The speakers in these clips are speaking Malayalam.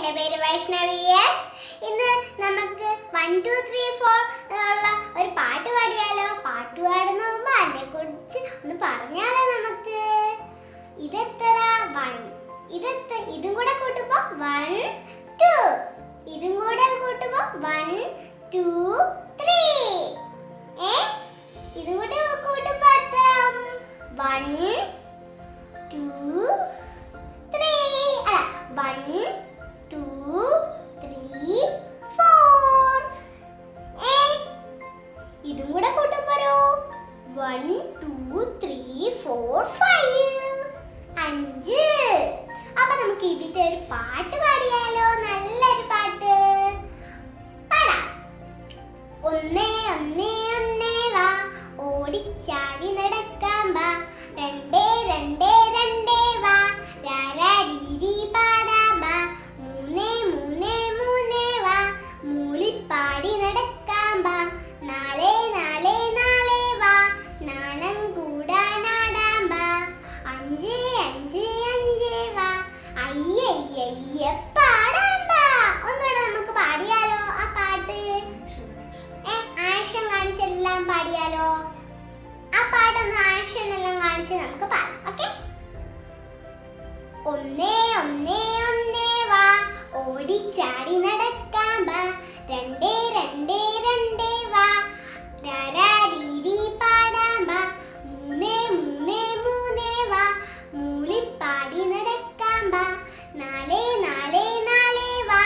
എൻ്റെ പേര് വൈഷ്ണവി എസ്. ഇന്ന് നമുക്ക് 1 2 3 4 ഉള്ള ഒരു പാട്ട് പാടിയാലോ? പാട്ട് പാടുന്ന മുമ്പ് അതിനെ കുറിച്ച് ഒന്ന് പറഞ്ഞാലോ നമുക്ക്? ഇതെത്ര? 1. ഇതും കൂടെ കൂട്ടുമ്പോ 1 2. ഇതും കൂടെ കൂട്ടുമ്പോ 1 2 3. ഇതും കൂടെ കൂട്ടുമ്പോ എത്ര? 1 2 3. 1 2 3 4. ഇതും കൂടെ കൂട്ടുമ്പോരോ 1 2 3 4 5. 5. അപ്പൊ നമുക്ക് ഇതിന്റെ ഒരു പാട്ട് പാടിയാലോ? നല്ലൊരു പാട്ട് പാടാം. ഒന്നേ ഒന്നേ ഒന്നേ വാ, ഓടിച്ചാടി നടക്കാം വാ. രണ്ടേ രണ്ടേ രണ്ടേ വാ, രാരീ പാടാം വാ. മൂന്നേ മൂന്നേ മൂന്നേ വാ, മൂളിപ്പാടി നടക്കാം വാ. നാലേ നാലേ നാലേ വാ, നാണം കൂടാനാടാം വാ. അഞ്ചേ അഞ്ചേ അഞ്ചേ വാ, അയ്യയ്യ പാടാം വാ. ഒന്നുകൂടെ നമുക്ക് പാടിയാലോ ആ പാട്ട്? ആക്ഷൻ കാണിച്ചെല്ലാം പാടിയാലോ? ആ പാട്ടൊന്ന് ആക്ഷൻ എല്ലാം കാണിച്ച് നമുക്ക് പാടാം. ഓക്കെ? ഒന്നേ ഒന്നേ ഒന്നേ വാ, ഓടിച്ചാടി നടക്കാം വാ. രണ്ടേ രണ്ടേ രണ്ടേ വാ, രാരീ പാടാം വാ. മൂന്നേ മൂന്നേ മൂന്നേ വാ, മൂളിപ്പാടി നടക്കാം വാ. നാലേ നാലേ നാലേ വാ,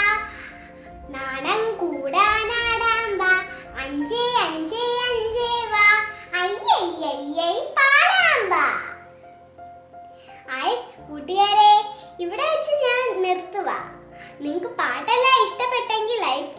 നാണം കൂടാനാടാം വാ. അഞ്ചേ അഞ്ചേ അഞ്ചേ വാ, അയ്യയ്യ പാടാം വാ. കൂട്ടുകാരെ, ഇവിടെ വെച്ച് ഞാൻ നിർത്തുക. നിങ്ങൾക്ക് പാട്ടെല്ലാം ഇഷ്ടപ്പെട്ടെങ്കിൽ ലൈക്ക്